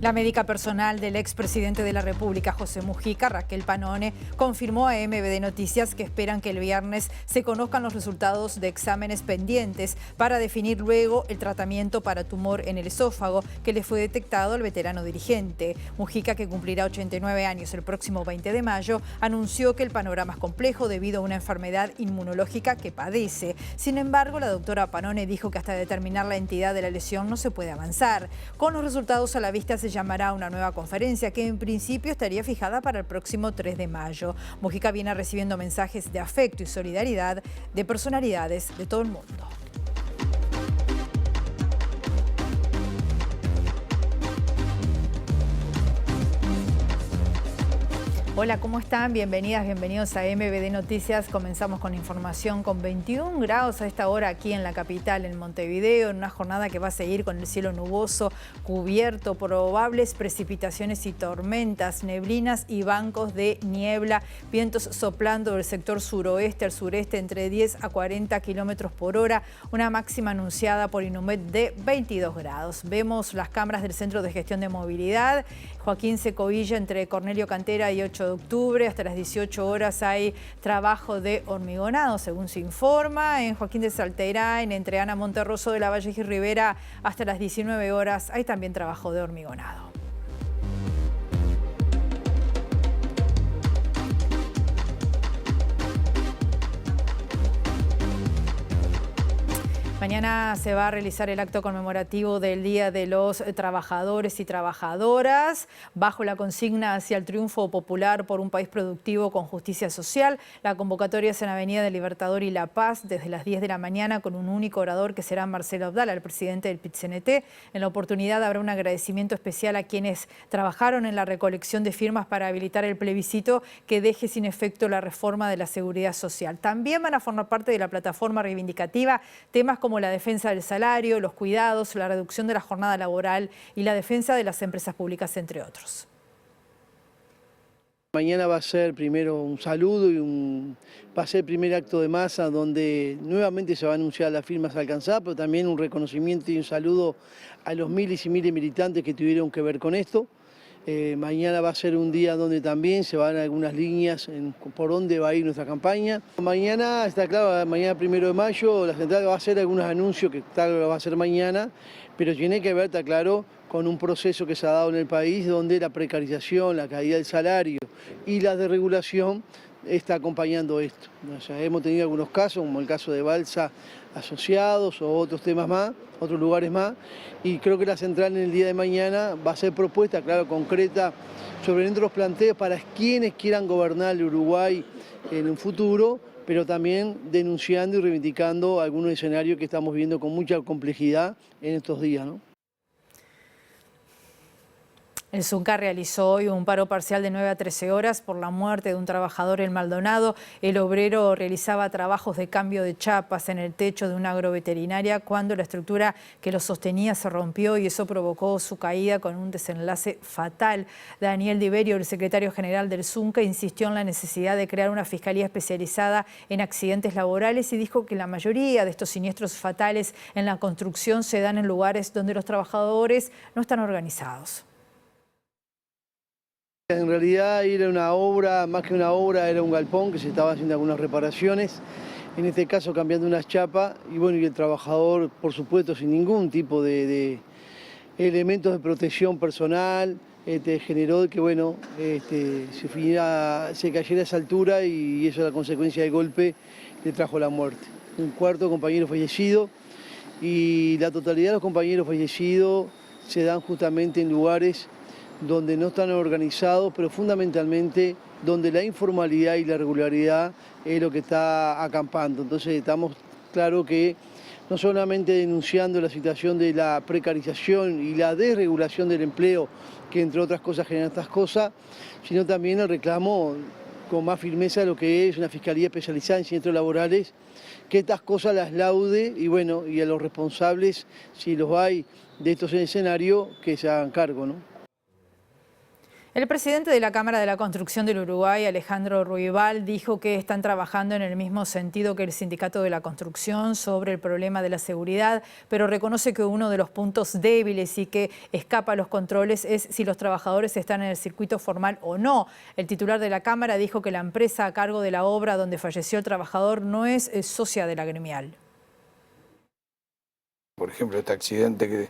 La médica personal del expresidente de la República, José Mujica, Raquel Panone, confirmó a MVD Noticias que esperan que el viernes se conozcan los resultados de exámenes pendientes para definir luego el tratamiento para tumor en el esófago que le fue detectado al veterano dirigente. Mujica, que cumplirá 89 años el próximo 20 de mayo, anunció que el panorama es complejo debido a una enfermedad inmunológica que padece. Sin embargo, la doctora Panone dijo que hasta determinar la entidad de la lesión no se puede avanzar. Con los resultados a la vista se llamará una nueva conferencia que en principio estaría fijada para el próximo 3 de mayo. Mujica viene recibiendo mensajes de afecto y solidaridad de personalidades de todo el mundo. Hola, ¿cómo están? Bienvenidas, bienvenidos a MVD Noticias. Comenzamos con información con 21 grados a esta hora aquí en la capital, en Montevideo, en una jornada que va a seguir con el cielo nuboso, cubierto, probables precipitaciones y tormentas, neblinas y bancos de niebla, vientos soplando del sector suroeste al sureste entre 10 a 40 kilómetros por hora, una máxima anunciada por Inumet de 22 grados. Vemos las cámaras del Centro de Gestión de Movilidad, Joaquín Secovilla entre Cornelio Cantera y 8 de octubre, hasta las 18 horas hay trabajo de hormigonado, según se informa. En Joaquín de Salteira, entre Ana Monterroso de la Valle y Rivera, hasta las 19 horas hay también trabajo de hormigonado. Mañana se va a realizar el acto conmemorativo del Día de los Trabajadores y Trabajadoras, bajo la consigna hacia el triunfo popular por un país productivo con justicia social. La convocatoria es en Avenida del Libertador y La Paz desde las 10 de la mañana con un único orador que será Marcelo Abdala, el presidente del PIT-CNT. En la oportunidad habrá un agradecimiento especial a quienes trabajaron en la recolección de firmas para habilitar el plebiscito que deje sin efecto la reforma de la seguridad social. También van a formar parte de la plataforma reivindicativa temas como la defensa del salario, los cuidados, la reducción de la jornada laboral y la defensa de las empresas públicas, entre otros. Mañana va a ser primero un saludo y va a ser el primer acto de masa donde nuevamente se va a anunciar las firmas alcanzadas, pero también un reconocimiento y un saludo a los miles y miles de militantes que tuvieron que ver con esto. Mañana va a ser un día donde también se van algunas líneas por dónde va a ir nuestra campaña. Mañana, está claro, mañana 1 de mayo, la central va a hacer algunos anuncios que tal lo va a hacer mañana, pero tiene que ver, está claro, con un proceso que se ha dado en el país donde la precarización, la caída del salario y la desregulación está acompañando esto. O sea, hemos tenido algunos casos, como el caso de Balsa Asociados o otros temas más, otros lugares más, y creo que la central en el día de mañana va a ser propuesta, claro, concreta, sobre nuestros planteos para quienes quieran gobernar el Uruguay en un futuro, pero también denunciando y reivindicando algunos escenarios que estamos viendo con mucha complejidad en estos días, ¿no? El Zunca realizó hoy un paro parcial de 9 a 13 horas por la muerte de un trabajador en Maldonado. El obrero realizaba trabajos de cambio de chapas en el techo de una agroveterinaria cuando la estructura que lo sostenía se rompió y eso provocó su caída con un desenlace fatal. Daniel Diverio, el secretario general del Zunca, insistió en la necesidad de crear una fiscalía especializada en accidentes laborales y dijo que la mayoría de estos siniestros fatales en la construcción se dan en lugares donde los trabajadores no están organizados. En realidad era una obra, más que una obra, era un galpón que se estaba haciendo algunas reparaciones, en este caso cambiando unas chapas, y bueno, y el trabajador, por supuesto, sin ningún tipo de elementos de protección personal, generó que bueno, se cayera a esa altura y eso, la consecuencia del golpe, le trajo la muerte. Un cuarto compañero fallecido y la totalidad de los compañeros fallecidos se dan justamente en lugares donde no están organizados, pero fundamentalmente donde la informalidad y la irregularidad es lo que está acampando. Entonces estamos claro que no solamente denunciando la situación de la precarización y la desregulación del empleo, que entre otras cosas generan estas cosas, sino también el reclamo con más firmeza de lo que es una fiscalía especializada en siniestros laborales, que estas cosas las laude y bueno, y a los responsables, si los hay de estos escenarios, que se hagan cargo, ¿no? El presidente de la Cámara de la Construcción del Uruguay, Alejandro Ruibal, dijo que están trabajando en el mismo sentido que el Sindicato de la Construcción sobre el problema de la seguridad, pero reconoce que uno de los puntos débiles y que escapa a los controles es si los trabajadores están en el circuito formal o no. El titular de la Cámara dijo que la empresa a cargo de la obra donde falleció el trabajador no es socia de la gremial. Por ejemplo, este accidente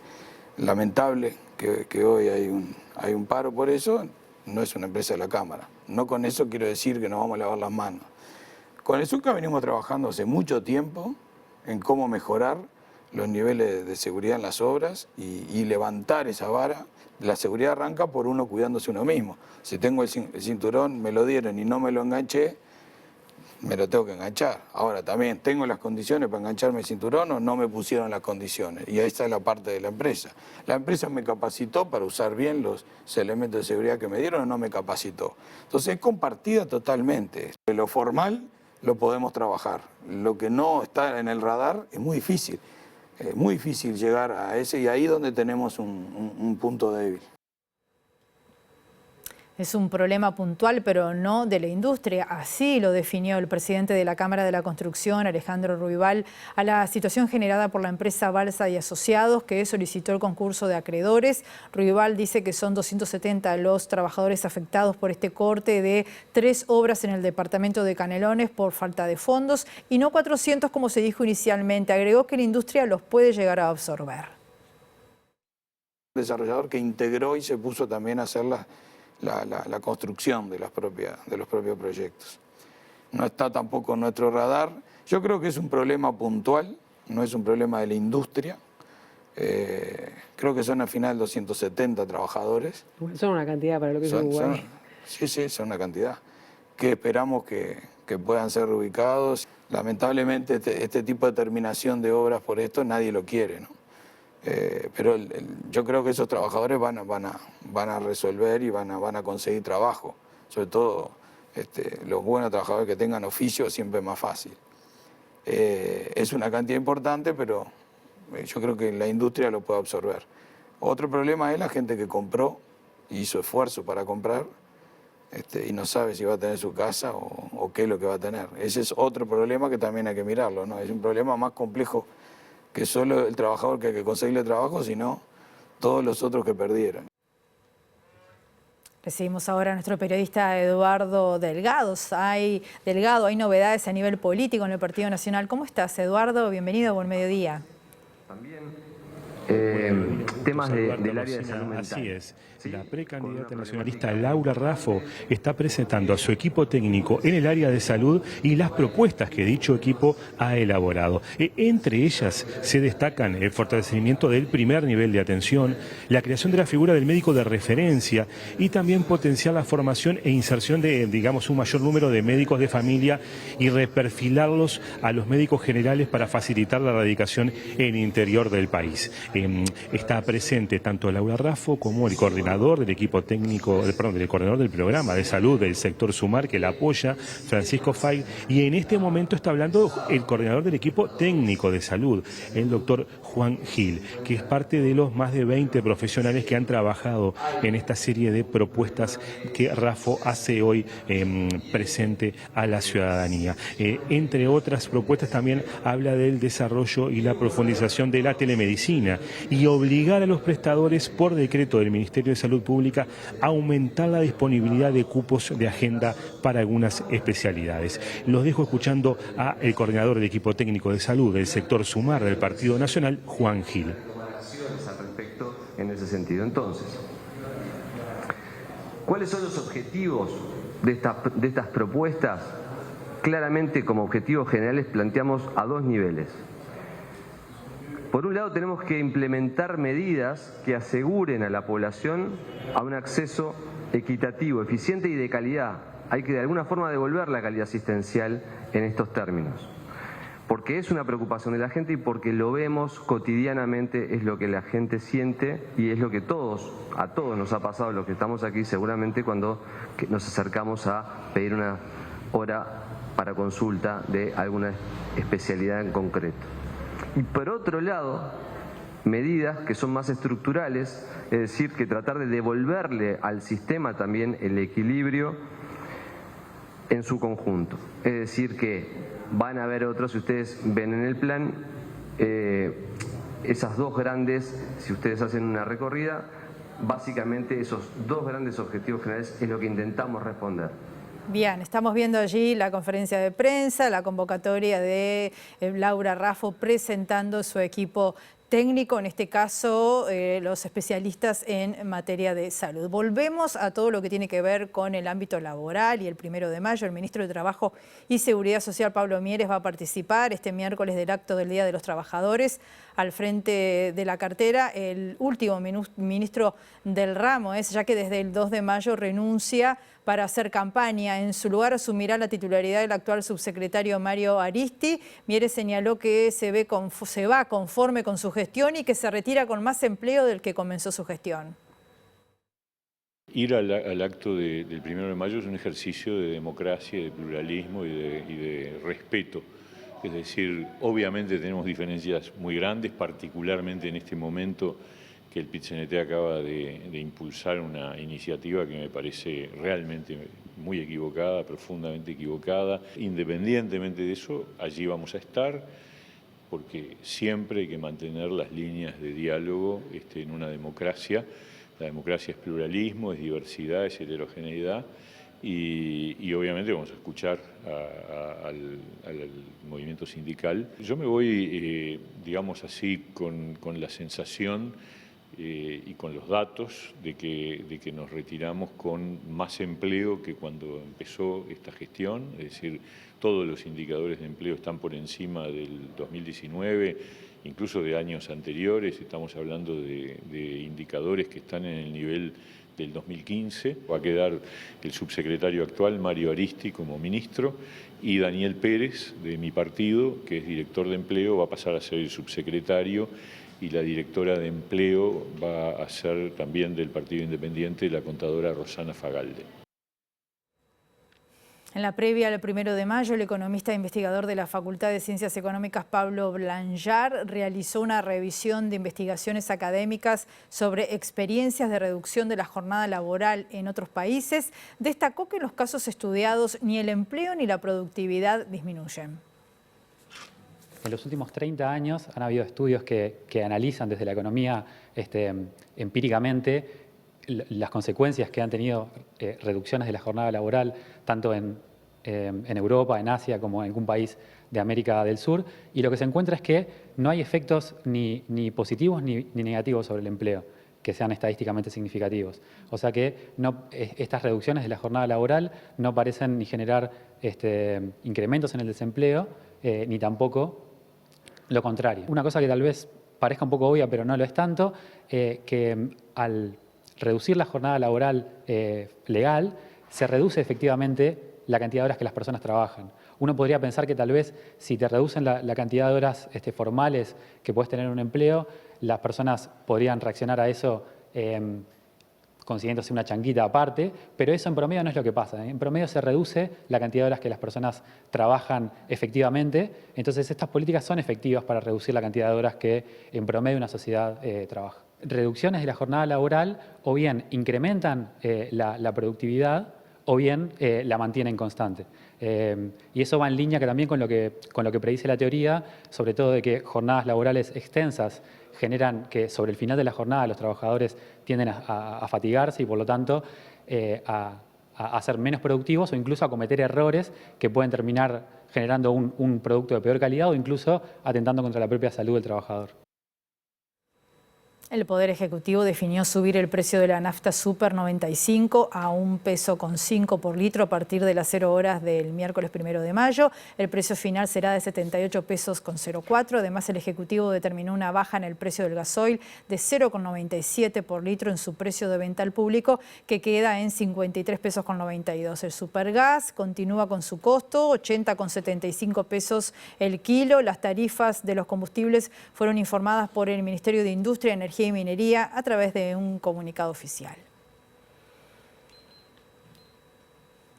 lamentable, que hoy hay un paro por eso, no es una empresa de la Cámara. No con eso quiero decir que nos vamos a lavar las manos. Con el SUCA venimos trabajando hace mucho tiempo en cómo mejorar los niveles de seguridad en las obras y levantar esa vara. La seguridad arranca por uno cuidándose uno mismo. Si tengo el cinturón, me lo dieron y no me lo enganché, me lo tengo que enganchar. Ahora también, ¿tengo las condiciones para engancharme el cinturón o no me pusieron las condiciones? Y ahí está la parte de la empresa. La empresa me capacitó para usar bien los elementos de seguridad que me dieron o no me capacitó. Entonces es compartida totalmente. Lo formal lo podemos trabajar. Lo que no está en el radar es muy difícil. Es muy difícil llegar a ese y ahí es donde tenemos un punto débil. Es un problema puntual, pero no de la industria. Así lo definió el presidente de la Cámara de la Construcción, Alejandro Ruibal, a la situación generada por la empresa Balsa y Asociados, que solicitó el concurso de acreedores. Ruibal dice que son 270 los trabajadores afectados por este corte de 3 obras en el departamento de Canelones por falta de fondos y no 400 como se dijo inicialmente. Agregó que la industria los puede llegar a absorber. El desarrollador que integró y se puso también a hacer la construcción de los propios proyectos. No está tampoco en nuestro radar. Yo creo que es un problema puntual, no es un problema de la industria. Creo que son al final 270 trabajadores. Son una cantidad para lo que es Uruguay. Sí, son una cantidad que esperamos que puedan ser reubicados. Lamentablemente este tipo de terminación de obras por esto nadie lo quiere, ¿no? Pero yo creo que esos trabajadores van a resolver y van a conseguir trabajo. Sobre todo los buenos trabajadores que tengan oficio siempre es más fácil. Es una cantidad importante, pero yo creo que la industria lo puede absorber. Otro problema es la gente que compró y hizo esfuerzo para comprar y no sabe si va a tener su casa o qué es lo que va a tener. Ese es otro problema que también hay que mirarlo, ¿no? Es un problema más complejo que solo el trabajador que hay que conseguirle trabajo, sino todos los otros que perdieron. Recibimos ahora a nuestro periodista Eduardo Delgado. Hay novedades a nivel político en el Partido Nacional. ¿Cómo estás, Eduardo? Bienvenido, buen mediodía. También temas del área de salud mental. Así es. La precandidata nacionalista Laura Raffo está presentando a su equipo técnico en el área de salud y las propuestas que dicho equipo ha elaborado. Entre ellas se destacan el fortalecimiento del primer nivel de atención, la creación de la figura del médico de referencia y también potenciar la formación e inserción de, un mayor número de médicos de familia y reperfilarlos a los médicos generales para facilitar la erradicación en el interior del país. Está presente tanto Laura Raffo como el coordinador del equipo técnico, del coordinador del programa de salud del sector Sumar, que la apoya, Francisco Fay, y en este momento está hablando el coordinador del equipo técnico de salud, el doctor Juan Gil, que es parte de los más de 20 profesionales que han trabajado en esta serie de propuestas que Raffo hace hoy presente a la ciudadanía. Entre otras propuestas también habla del desarrollo y la profundización de la telemedicina y obligar a los prestadores por decreto del Ministerio de Salud Pública a aumentar la disponibilidad de cupos de agenda para algunas especialidades. Los dejo escuchando a el coordinador del equipo técnico de salud del sector Sumar del Partido Nacional, Juan Gil. Al respecto en ese sentido. Entonces, ¿cuáles son los objetivos de estas propuestas? Claramente, como objetivos generales, planteamos a 2 niveles. Por un lado, tenemos que implementar medidas que aseguren a la población a un acceso equitativo, eficiente y de calidad. Hay que de alguna forma devolver la calidad asistencial en estos términos, porque es una preocupación de la gente y porque lo vemos cotidianamente, es lo que la gente siente y es lo que a todos nos ha pasado, los que estamos aquí seguramente cuando nos acercamos a pedir una hora para consulta de alguna especialidad en concreto. Y por otro lado, medidas que son más estructurales, es decir, que tratar de devolverle al sistema también el equilibrio en su conjunto. Es decir, que van a haber otros, si ustedes ven en el plan, esas dos grandes, si ustedes hacen una recorrida, básicamente esos dos grandes objetivos generales es lo que intentamos responder. Bien, estamos viendo allí la conferencia de prensa, la convocatoria de Laura Raffo presentando su equipo técnico, en este caso los especialistas en materia de salud. Volvemos a todo lo que tiene que ver con el ámbito laboral y el 1 de mayo el ministro de Trabajo y Seguridad Social, Pablo Mieres, va a participar este miércoles del acto del Día de los Trabajadores al frente de la cartera. El último ministro del ramo es, ya que desde el 2 de mayo renuncia para hacer campaña. En su lugar asumirá la titularidad del actual subsecretario Mario Aristi. Mieres señaló que se va conforme con su gestión y que se retira con más empleo del que comenzó su gestión. Ir al acto del 1 de mayo es un ejercicio de democracia, de pluralismo y de respeto. Es decir, obviamente tenemos diferencias muy grandes, particularmente en este momento que el PIT-CNT acaba de impulsar una iniciativa que me parece realmente muy equivocada, profundamente equivocada. Independientemente de eso, allí vamos a estar, porque siempre hay que mantener las líneas de diálogo en una democracia. La democracia es pluralismo, es diversidad, es heterogeneidad. Y obviamente vamos a escuchar al movimiento sindical. Yo me voy, digamos así, con la sensación y con los datos de que nos retiramos con más empleo que cuando empezó esta gestión. Es decir, todos los indicadores de empleo están por encima del 2019, incluso de años anteriores. Estamos hablando de indicadores que están en el nivel del 2015. Va a quedar el subsecretario actual, Mario Aristi, como ministro, y Daniel Pérez, de mi partido, que es director de empleo, va a pasar a ser el subsecretario, y la directora de empleo va a ser también del Partido Independiente, la contadora Rosana Fagalde. En la previa al 1 de mayo, el economista e investigador de la Facultad de Ciencias Económicas, Pablo Blanchard, realizó una revisión de investigaciones académicas sobre experiencias de reducción de la jornada laboral en otros países. Destacó que en los casos estudiados ni el empleo ni la productividad disminuyen. En los últimos 30 años han habido estudios que analizan desde la economía empíricamente las consecuencias que han tenido reducciones de la jornada laboral, tanto en Europa, en Asia, como en algún país de América del Sur, y lo que se encuentra es que no hay efectos ni positivos ni negativos sobre el empleo que sean estadísticamente significativos. O sea que estas reducciones de la jornada laboral no parecen ni generar incrementos en el desempleo, ni tampoco lo contrario. Una cosa que tal vez parezca un poco obvia, pero no lo es tanto, que al reducir la jornada laboral legal, se reduce efectivamente la cantidad de horas que las personas trabajan. Uno podría pensar que tal vez si te reducen la cantidad de horas formales que puedes tener en un empleo, las personas podrían reaccionar a eso consiguiéndose una changuita aparte, pero eso en promedio no es lo que pasa. En promedio se reduce la cantidad de horas que las personas trabajan efectivamente, entonces estas políticas son efectivas para reducir la cantidad de horas que en promedio una sociedad trabaja. Reducciones de la jornada laboral o bien incrementan la productividad o bien la mantienen constante. Y eso va en línea también con lo que predice la teoría, sobre todo de que jornadas laborales extensas generan que sobre el final de la jornada los trabajadores tienden a fatigarse y por lo tanto a ser menos productivos o incluso a cometer errores que pueden terminar generando un producto de peor calidad o incluso atentando contra la propia salud del trabajador. El Poder Ejecutivo definió subir el precio de la nafta Super 95 a $1,05 por litro a partir de las 0 horas del miércoles 1 de mayo. El precio final será de 78,04 pesos. Además, el Ejecutivo determinó una baja en el precio del gasoil de 0,97 por litro en su precio de venta al público, que queda en 53,92 pesos. El Supergas continúa con su costo, 80,75 pesos el kilo. Las tarifas de los combustibles fueron informadas por el Ministerio de Industria, Energía y Minería a través de un comunicado oficial.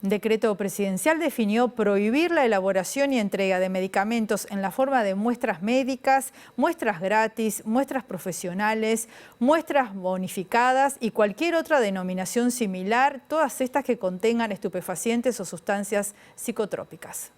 Decreto presidencial definió prohibir la elaboración y entrega de medicamentos en la forma de muestras médicas, muestras gratis, muestras profesionales, muestras bonificadas y cualquier otra denominación similar, todas estas que contengan estupefacientes o sustancias psicotrópicas.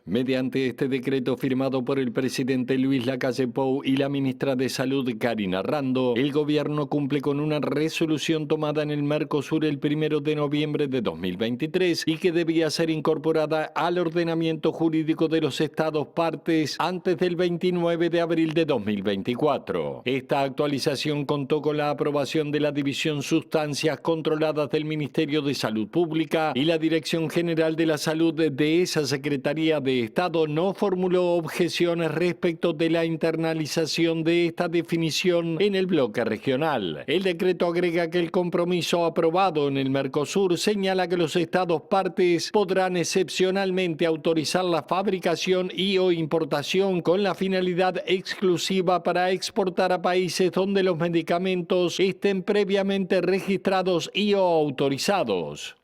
Mediante este decreto firmado por el presidente Luis Lacalle Pou y la ministra de Salud Karina Rando, el gobierno cumple con una resolución tomada en el Mercosur el 1 de noviembre de 2023 y que debía ser incorporada al ordenamiento jurídico de los estados partes antes del 29 de abril de 2024. Esta actualización contó con la aprobación de la División Sustancias Controladas del Ministerio de Salud Pública y la Dirección General de la Salud de esa Secretaría de Estado no formuló objeciones respecto de la internalización de esta definición en el bloque regional. El decreto agrega que el compromiso aprobado en el Mercosur señala que los estados partes podrán excepcionalmente autorizar la fabricación y o importación con la finalidad exclusiva para exportar a países donde los medicamentos estén previamente registrados y o autorizados.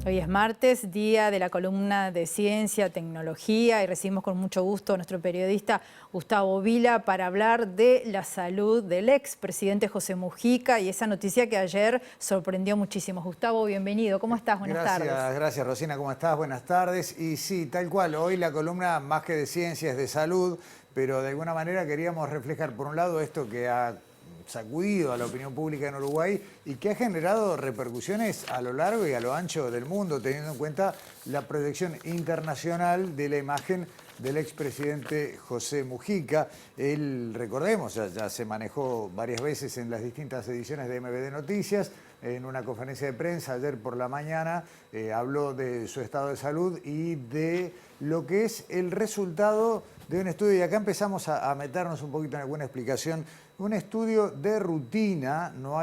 Hoy es martes, día de la columna de Ciencia, Tecnología, y recibimos con mucho gusto a nuestro periodista Gustavo Vila para hablar de la salud del expresidente José Mujica y esa noticia que ayer sorprendió muchísimo. Gustavo, bienvenido. ¿Cómo estás? Buenas tardes. Gracias, Rosina. ¿Cómo estás? Buenas tardes. Y sí, tal cual, hoy la columna más que de ciencia es de salud, pero de alguna manera queríamos reflejar, por un lado, esto que ha sacudido a la opinión pública en Uruguay y que ha generado repercusiones a lo largo y a lo ancho del mundo, teniendo en cuenta la proyección internacional de la imagen del expresidente José Mujica. Él, recordemos, ya se manejó varias veces en las distintas ediciones de MVD Noticias. En una conferencia de prensa ayer por la mañana habló de su estado de salud y de lo que es el resultado de un estudio. Y acá empezamos a meternos un poquito en alguna explicación. Un estudio de rutina, no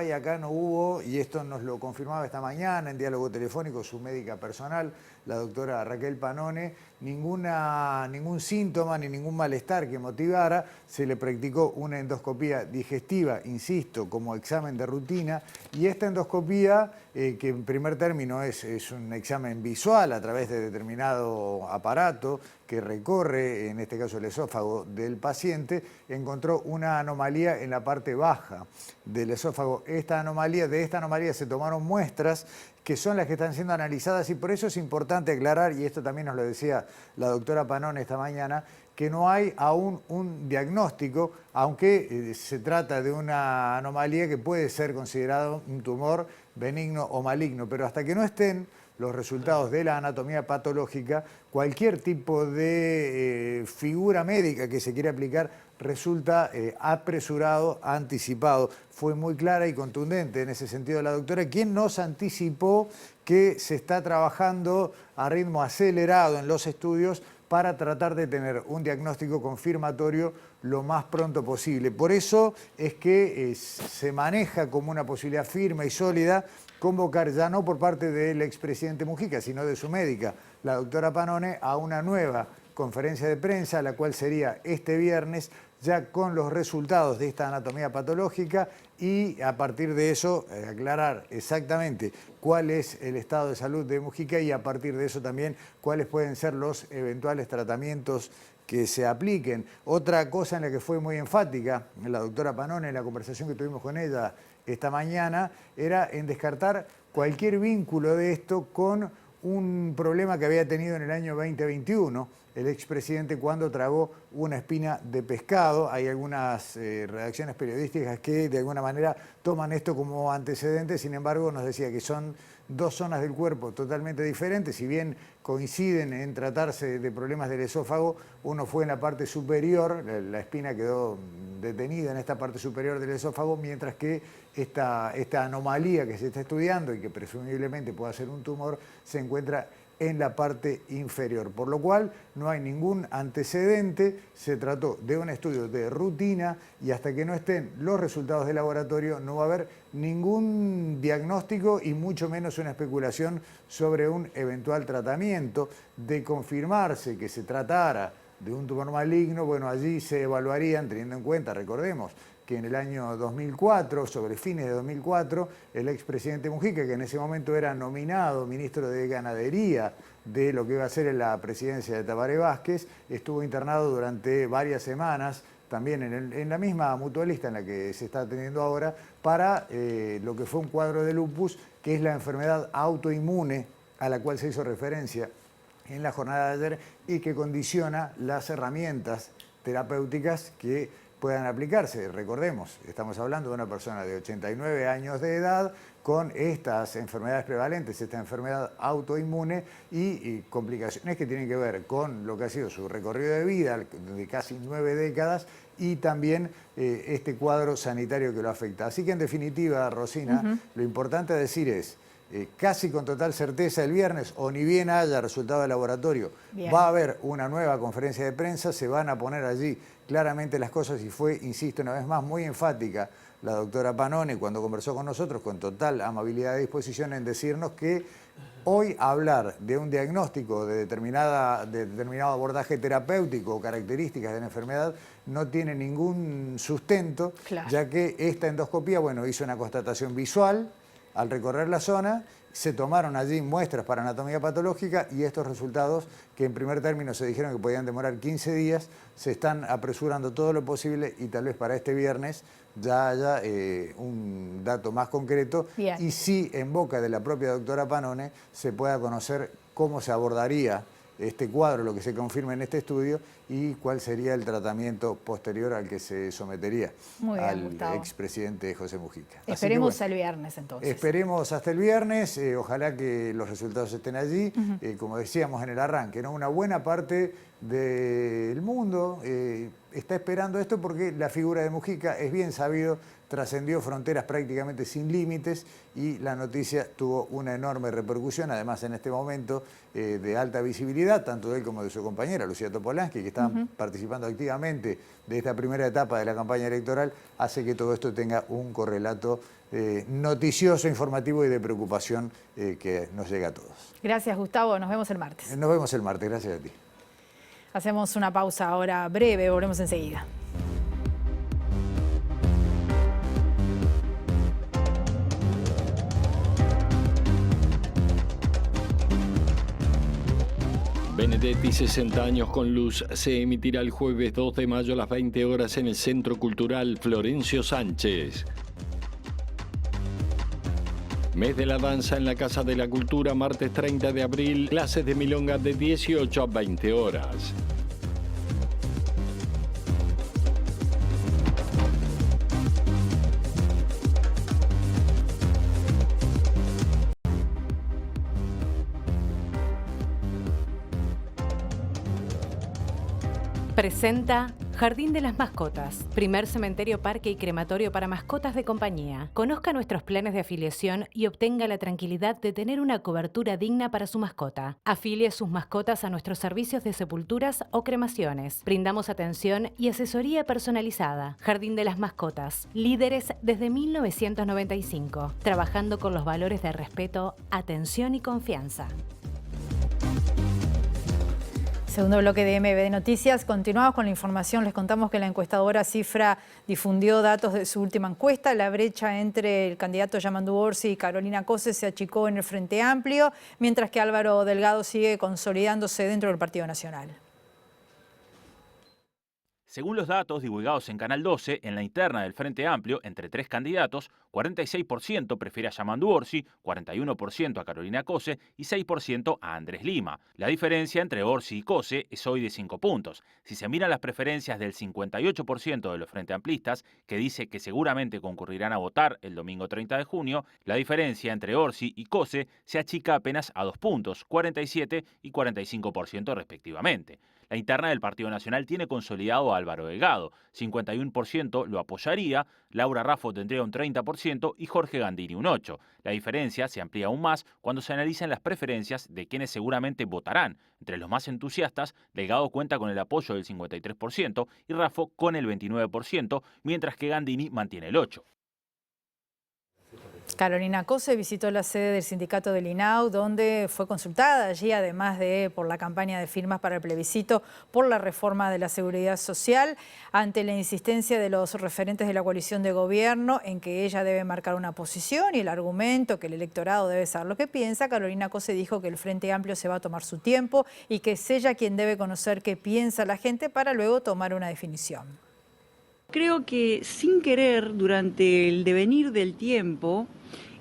hubo, y esto nos lo confirmaba esta mañana en diálogo telefónico su médica personal, la doctora Raquel Panone, ningún síntoma ni ningún malestar que motivara. Se le practicó una endoscopía digestiva, insisto, como examen de rutina, y esta endoscopía, que en primer término es un examen visual a través de determinado aparato que recorre, en este caso el esófago del paciente, encontró una anomalía en la parte baja del esófago. De esta anomalía se tomaron muestras que son las que están siendo analizadas, y por eso es importante aclarar, y esto también nos lo decía la doctora Panone esta mañana, que no hay aún un diagnóstico, aunque se trata de una anomalía que puede ser considerado un tumor benigno o maligno, pero hasta que no estén los resultados de la anatomía patológica, cualquier tipo de figura médica que se quiera aplicar resulta apresurado, anticipado. Fue muy clara y contundente en ese sentido la doctora, quien nos anticipó que se está trabajando a ritmo acelerado en los estudios para tratar de tener un diagnóstico confirmatorio lo más pronto posible. Por eso es que se maneja como una posibilidad firme y sólida convocar, ya no por parte del expresidente Mujica, sino de su médica, la doctora Panone, a una nueva conferencia de prensa, la cual sería este viernes, ya con los resultados de esta anatomía patológica, y a partir de eso aclarar exactamente cuál es el estado de salud de Mujica y a partir de eso también cuáles pueden ser los eventuales tratamientos que se apliquen. Otra cosa en la que fue muy enfática la doctora Panone en la conversación que tuvimos con ella esta mañana era en descartar cualquier vínculo de esto con un problema que había tenido en el año 2021 el expresidente cuando tragó una espina de pescado. Hay algunas redacciones periodísticas que de alguna manera toman esto como antecedente, sin embargo nos decía que son dos zonas del cuerpo totalmente diferentes, si bien coinciden en tratarse de problemas del esófago. Uno fue en la parte superior, la espina quedó detenida en esta parte superior del esófago, mientras que esta anomalía que se está estudiando y que presumiblemente pueda ser un tumor se encuentra en la parte inferior, por lo cual no hay ningún antecedente. Se trató de un estudio de rutina y hasta que no estén los resultados de laboratorio no va a haber ningún diagnóstico y mucho menos una especulación sobre un eventual tratamiento. De confirmarse que se tratara de un tumor maligno, bueno, allí se evaluarían, teniendo en cuenta, recordemos, que en el año 2004, sobre fines de 2004, el expresidente Mujica, que en ese momento era nominado ministro de Ganadería de lo que iba a ser la presidencia de Tabaré Vázquez, estuvo internado durante varias semanas, también en la misma mutualista en la que se está atendiendo ahora, para lo que fue un cuadro de lupus, que es la enfermedad autoinmune a la cual se hizo referencia en la jornada de ayer y que condiciona las herramientas terapéuticas que puedan aplicarse. Recordemos, estamos hablando de una persona de 89 años de edad con estas enfermedades prevalentes, esta enfermedad autoinmune y complicaciones que tienen que ver con lo que ha sido su recorrido de vida de casi 9 décadas y también este cuadro sanitario que lo afecta. Así que en definitiva, Rosina, lo importante a decir es, casi con total certeza el viernes, o ni bien haya resultado de laboratorio, va a haber una nueva conferencia de prensa, se van a poner allí claramente las cosas y fue, insisto una vez más, muy enfática la doctora Pannone cuando conversó con nosotros con total amabilidad y disposición en decirnos que hoy hablar de un diagnóstico de determinado abordaje terapéutico o características de la enfermedad no tiene ningún sustento, ya que esta endoscopía, bueno, hizo una constatación visual. Al recorrer la zona, se tomaron allí muestras para anatomía patológica y estos resultados, que en primer término se dijeron que podían demorar 15 días, se están apresurando todo lo posible y tal vez para este viernes ya haya un dato más concreto. Y sí, en boca de la propia doctora Pannone, se pueda conocer cómo se abordaría este cuadro, lo que se confirma en este estudio, y cuál sería el tratamiento posterior al que se sometería al expresidente José Mujica. Esperemos hasta el viernes entonces. Esperemos hasta el viernes, ojalá que los resultados estén allí. Como decíamos en el arranque, ¿no? Una buena parte del mundo está esperando esto porque la figura de Mujica, es bien sabido, trascendió fronteras prácticamente sin límites y la noticia tuvo una enorme repercusión, además en este momento de alta visibilidad, tanto de él como de su compañera, Lucía Topolansky, que están participando activamente de esta primera etapa de la campaña electoral, hace que todo esto tenga un correlato noticioso, informativo y de preocupación que nos llega a todos. Gracias, Gustavo. Nos vemos el martes. Nos vemos el martes. Gracias a ti. Hacemos una pausa ahora breve. Volvemos enseguida. Benedetti, 60 años con luz, se emitirá el jueves 2 de mayo a las 20 horas en el Centro Cultural Florencio Sánchez. Mes de la danza en la Casa de la Cultura, martes 30 de abril, clases de milonga de 18 a 20 horas. Presenta Jardín de las Mascotas, primer cementerio, parque y crematorio para mascotas de compañía. Conozca nuestros planes de afiliación y obtenga la tranquilidad de tener una cobertura digna para su mascota. Afilie sus mascotas a nuestros servicios de sepulturas o cremaciones. Brindamos atención y asesoría personalizada. Jardín de las Mascotas, líderes desde 1995, trabajando con los valores de respeto, atención y confianza. Segundo bloque de MBD Noticias. Continuamos con la información. Les contamos que la encuestadora Cifra difundió datos de su última encuesta. La brecha entre el candidato Yamandu Orsi y Carolina Cose se achicó en el Frente Amplio, mientras que Álvaro Delgado sigue consolidándose dentro del Partido Nacional. Según los datos divulgados en Canal 12, en la interna del Frente Amplio, entre tres candidatos, 46% prefiere a Yamandu Orsi, 41% a Carolina Cose y 6% a Andrés Lima. La diferencia entre Orsi y Cose es hoy de 5 puntos. Si se miran las preferencias del 58% de los Frente Amplistas, que dice que seguramente concurrirán a votar el domingo 30 de junio, la diferencia entre Orsi y Cose se achica apenas a 2 puntos, 47 y 45% respectivamente. La interna del Partido Nacional tiene consolidado a Álvaro Delgado, 51% lo apoyaría, Laura Raffo tendría un 30% y Jorge Gandini un 8%. La diferencia se amplía aún más cuando se analizan las preferencias de quienes seguramente votarán. Entre los más entusiastas, Delgado cuenta con el apoyo del 53% y Raffo con el 29%, mientras que Gandini mantiene el 8%. Carolina Cose visitó la sede del sindicato del INAU, donde fue consultada allí, además de por la campaña de firmas para el plebiscito por la reforma de la seguridad social, ante la insistencia de los referentes de la coalición de gobierno en que ella debe marcar una posición y el argumento que el electorado debe saber lo que piensa. Carolina Cose dijo que el Frente Amplio se va a tomar su tiempo y que es ella quien debe conocer qué piensa la gente para luego tomar una definición. Creo que sin querer, durante el devenir del tiempo,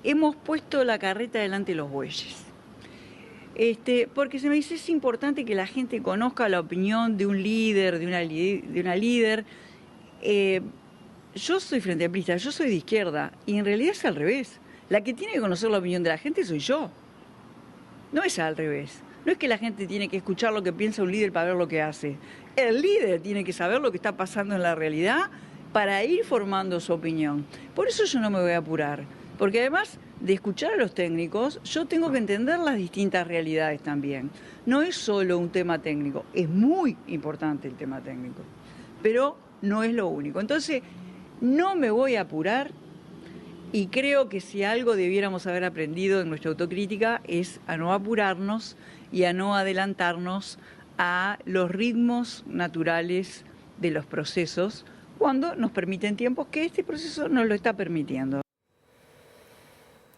hemos puesto la carreta delante de los bueyes. Porque se me dice es importante que la gente conozca la opinión de un líder, de una líder. Yo soy frente amplista, yo soy de izquierda, y en realidad es al revés. La que tiene que conocer la opinión de la gente soy yo. No es al revés. No es que la gente tiene que escuchar lo que piensa un líder para ver lo que hace. El líder tiene que saber lo que está pasando en la realidad para ir formando su opinión. Por eso yo no me voy a apurar. Porque además de escuchar a los técnicos, yo tengo que entender las distintas realidades también. No es solo un tema técnico, es muy importante el tema técnico, pero no es lo único. Entonces, no me voy a apurar y creo que si algo debiéramos haber aprendido en nuestra autocrítica es a no apurarnos y a no adelantarnos a los ritmos naturales de los procesos cuando nos permiten tiempos que este proceso nos lo está permitiendo.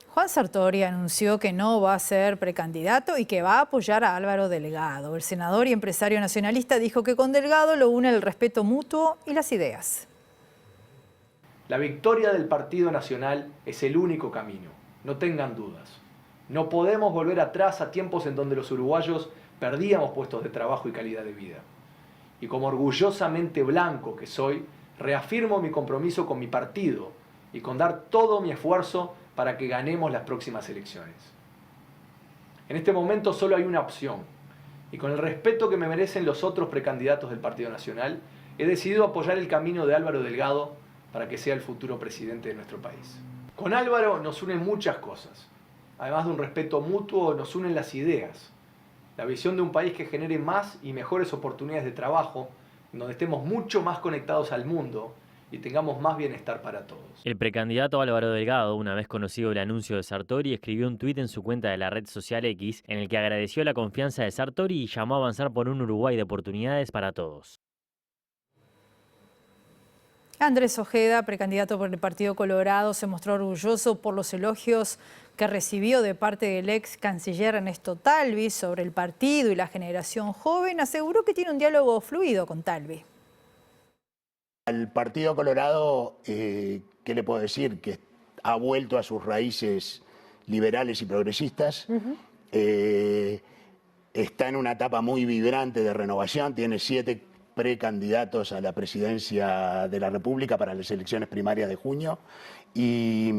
Juan Sartori anunció que no va a ser precandidato y que va a apoyar a Álvaro Delgado. El senador y empresario nacionalista dijo que con Delgado lo une el respeto mutuo y las ideas. La victoria del Partido Nacional es el único camino, no tengan dudas. No podemos volver atrás a tiempos en donde los uruguayos perdíamos puestos de trabajo y calidad de vida. Y como orgullosamente blanco que soy, reafirmo mi compromiso con mi partido y con dar todo mi esfuerzo para que ganemos las próximas elecciones. En este momento solo hay una opción, y con el respeto que me merecen los otros precandidatos del Partido Nacional, he decidido apoyar el camino de Álvaro Delgado para que sea el futuro presidente de nuestro país. Con Álvaro nos unen muchas cosas. Además de un respeto mutuo, nos unen las ideas. La visión de un país que genere más y mejores oportunidades de trabajo, donde estemos mucho más conectados al mundo y tengamos más bienestar para todos. El precandidato Álvaro Delgado, una vez conocido el anuncio de Sartori, escribió un tuit en su cuenta de la red social X en el que agradeció la confianza de Sartori y llamó a avanzar por un Uruguay de oportunidades para todos. Andrés Ojeda, precandidato por el Partido Colorado, se mostró orgulloso por los elogios que recibió de parte del ex canciller Ernesto Talvi sobre el partido y la generación joven. Aseguró que tiene un diálogo fluido con Talvi. Al Partido Colorado, ¿qué le puedo decir? Que ha vuelto a sus raíces liberales y progresistas. Está en una etapa muy vibrante de renovación, tiene 7 precandidatos a la presidencia de la República para las elecciones primarias de junio y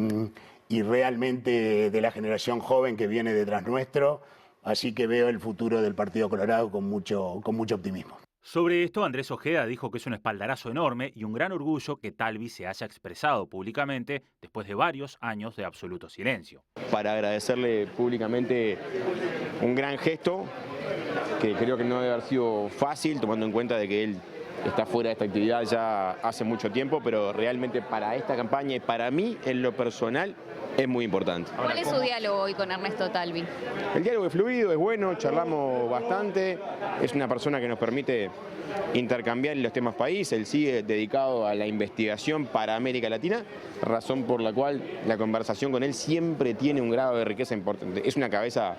realmente de la generación joven que viene detrás nuestro, así que veo el futuro del Partido Colorado con mucho optimismo. Sobre esto, Andrés Ojeda dijo que es un espaldarazo enorme y un gran orgullo que Talvi se haya expresado públicamente después de varios años de absoluto silencio. Para agradecerle públicamente un gran gesto que creo que no debe haber sido fácil, tomando en cuenta de que él está fuera de esta actividad ya hace mucho tiempo, pero realmente para esta campaña y para mí, en lo personal, es muy importante. ¿Cuál es su diálogo hoy con Ernesto Talvi? El diálogo es fluido, es bueno, charlamos bastante, es una persona que nos permite intercambiar en los temas país, él sigue dedicado a la investigación para América Latina, razón por la cual la conversación con él siempre tiene un grado de riqueza importante. Es una cabeza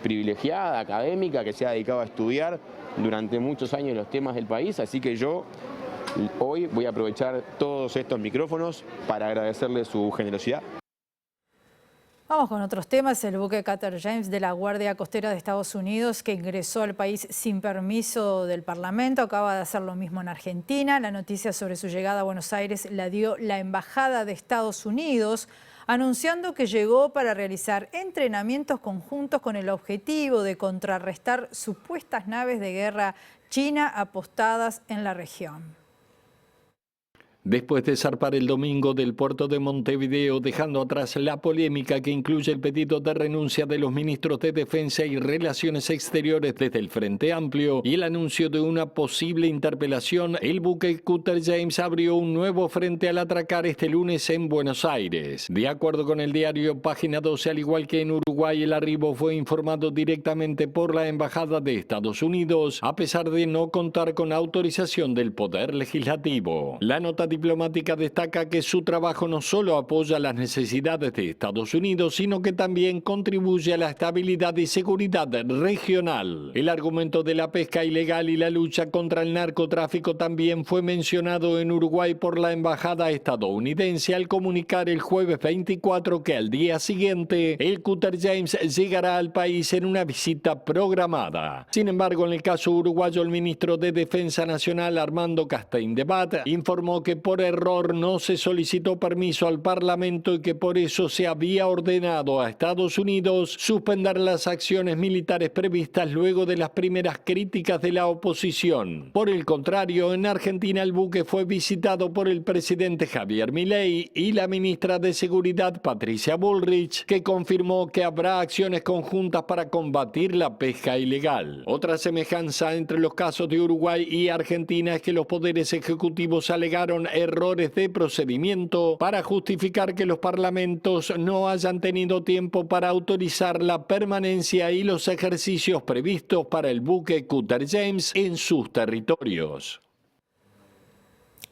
privilegiada, académica, que se ha dedicado a estudiar durante muchos años los temas del país, así que yo hoy voy a aprovechar todos estos micrófonos para agradecerle su generosidad. Vamos con otros temas. El buque Qatar James de la Guardia Costera de Estados Unidos, que ingresó al país sin permiso del Parlamento, acaba de hacer lo mismo en Argentina. La noticia sobre su llegada a Buenos Aires la dio la Embajada de Estados Unidos, anunciando que llegó para realizar entrenamientos conjuntos con el objetivo de contrarrestar supuestas naves de guerra china apostadas en la región. Después de zarpar el domingo del puerto de Montevideo, dejando atrás la polémica que incluye el pedido de renuncia de los ministros de Defensa y Relaciones Exteriores desde el Frente Amplio y el anuncio de una posible interpelación, el buque Cutter James abrió un nuevo frente al atracar este lunes en Buenos Aires. De acuerdo con el diario Página 12, al igual que en Uruguay, el arribo fue informado directamente por la Embajada de Estados Unidos, a pesar de no contar con autorización del Poder Legislativo. La nota diplomática destaca que su trabajo no solo apoya las necesidades de Estados Unidos, sino que también contribuye a la estabilidad y seguridad regional. El argumento de la pesca ilegal y la lucha contra el narcotráfico también fue mencionado en Uruguay por la embajada estadounidense al comunicar el jueves 24 que al día siguiente el Cutter James llegará al país en una visita programada. Sin embargo, en el caso uruguayo, el ministro de Defensa Nacional, Armando Castaindebat, informó que por error no se solicitó permiso al Parlamento y que por eso se había ordenado a Estados Unidos suspender las acciones militares previstas luego de las primeras críticas de la oposición. Por el contrario, en Argentina el buque fue visitado por el presidente Javier Milei y la ministra de Seguridad Patricia Bullrich, que confirmó que habrá acciones conjuntas para combatir la pesca ilegal. Otra semejanza entre los casos de Uruguay y Argentina es que los poderes ejecutivos alegaron errores de procedimiento para justificar que los parlamentos no hayan tenido tiempo para autorizar la permanencia y los ejercicios previstos para el buque Cutter James en sus territorios.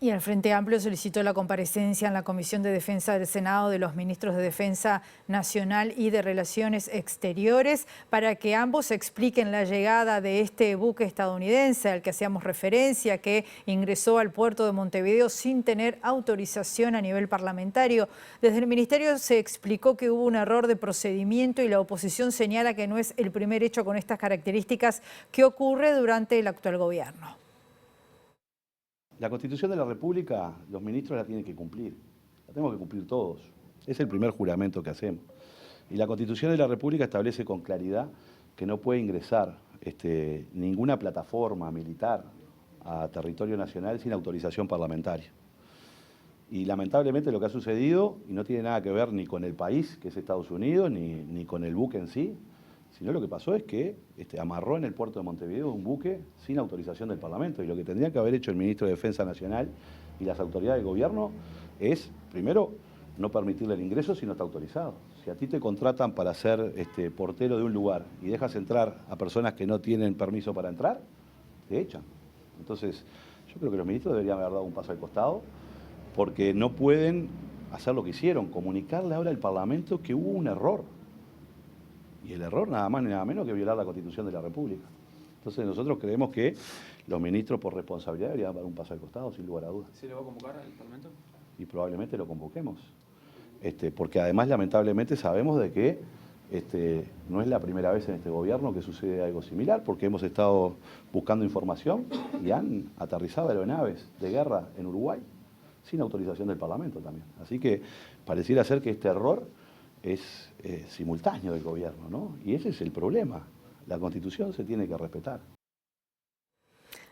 Y el Frente Amplio solicitó la comparecencia en la Comisión de Defensa del Senado de los ministros de Defensa Nacional y de Relaciones Exteriores para que ambos expliquen la llegada de este buque estadounidense al que hacíamos referencia, que ingresó al puerto de Montevideo sin tener autorización a nivel parlamentario. Desde el Ministerio se explicó que hubo un error de procedimiento y la oposición señala que no es el primer hecho con estas características que ocurre durante el actual gobierno. La Constitución de la República, los ministros la tienen que cumplir, la tenemos que cumplir todos. Es el primer juramento que hacemos. Y la Constitución de la República establece con claridad que no puede ingresar ninguna plataforma militar a territorio nacional sin autorización parlamentaria. Y lamentablemente lo que ha sucedido, y no tiene nada que ver ni con el país, que es Estados Unidos, ni con el buque en sí, sino lo que pasó es que amarró en el puerto de Montevideo un buque sin autorización del Parlamento. Y lo que tendría que haber hecho el ministro de Defensa Nacional y las autoridades del gobierno es, primero, no permitirle el ingreso si no está autorizado. Si a ti te contratan para ser portero de un lugar y dejas entrar a personas que no tienen permiso para entrar, te echan. Entonces, yo creo que los ministros deberían haber dado un paso al costado porque no pueden hacer lo que hicieron, comunicarle ahora al Parlamento que hubo un error. Y el error nada más ni nada menos que violar la Constitución de la República. Entonces nosotros creemos que los ministros por responsabilidad deberían dar un paso al costado, sin lugar a dudas. ¿Se le va a convocar al Parlamento? Y probablemente lo convoquemos. Porque además lamentablemente sabemos de que no es la primera vez en este gobierno que sucede algo similar, porque hemos estado buscando información y han aterrizado aeronaves de guerra en Uruguay sin autorización del Parlamento también. Así que pareciera ser que este error es simultáneo del gobierno, ¿no? Y ese es el problema. La Constitución se tiene que respetar.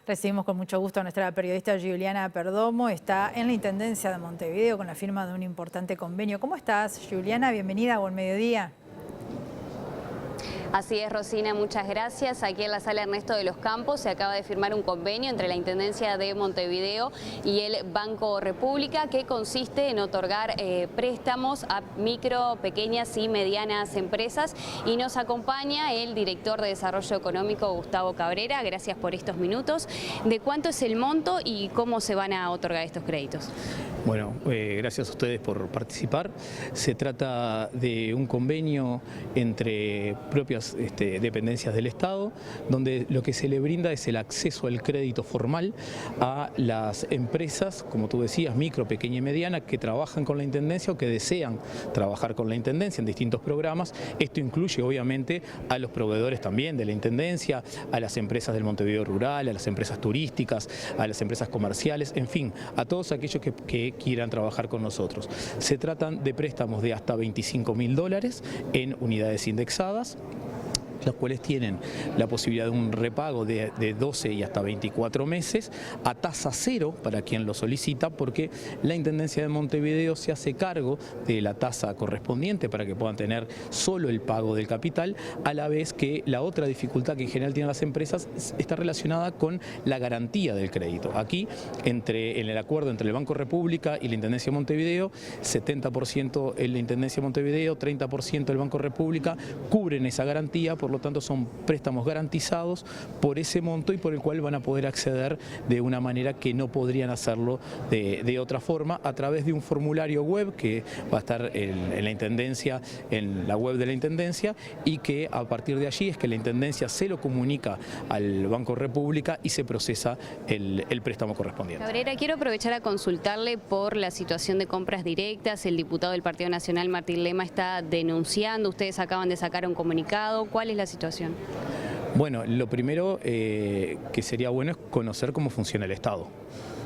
Recibimos con mucho gusto a nuestra periodista Giuliana Perdomo. Está en la Intendencia de Montevideo con la firma de un importante convenio. ¿Cómo estás, Giuliana? Bienvenida, buen mediodía. Así es, Rosina, muchas gracias. Aquí en la sala Ernesto de los Campos se acaba de firmar un convenio entre la Intendencia de Montevideo y el Banco República que consiste en otorgar préstamos a micro, pequeñas y medianas empresas. Y nos acompaña el director de Desarrollo Económico, Gustavo Cabrera. Gracias por estos minutos. ¿De cuánto es el monto y cómo se van a otorgar estos créditos? Bueno, gracias a ustedes por participar. Se trata de un convenio entre propias dependencias del Estado, donde lo que se le brinda es el acceso al crédito formal a las empresas, como tú decías, micro, pequeña y mediana, que trabajan con la Intendencia o que desean trabajar con la Intendencia en distintos programas. Esto incluye obviamente a los proveedores también de la Intendencia, a las empresas del Montevideo Rural, a las empresas turísticas, a las empresas comerciales, en fin, a todos aquellos que quieran trabajar con nosotros. Se tratan de préstamos de hasta $25.000 en unidades indexadas. los cuales tienen la posibilidad de un repago de 12 y hasta 24 meses a tasa cero para quien lo solicita, porque la Intendencia de Montevideo se hace cargo de la tasa correspondiente para que puedan tener solo el pago del capital, a la vez que la otra dificultad que en general tienen las empresas está relacionada con la garantía del crédito. Aquí, en el acuerdo entre el Banco República y la Intendencia de Montevideo, 70% en la Intendencia de Montevideo, 30% el Banco República cubren esa garantía, por lo tanto son préstamos garantizados por ese monto y por el cual van a poder acceder de una manera que no podrían hacerlo de otra forma, a través de un formulario web que va a estar en la Intendencia, en la web de la Intendencia, y que a partir de allí es que la Intendencia se lo comunica al Banco República y se procesa el préstamo correspondiente. Cabrera, quiero aprovechar a consultarle por la situación de compras directas. El diputado del Partido Nacional, Martín Lema, está denunciando. Ustedes acaban de sacar un comunicado. ¿Cuál es la situación? Bueno, lo primero que sería bueno es conocer cómo funciona el Estado,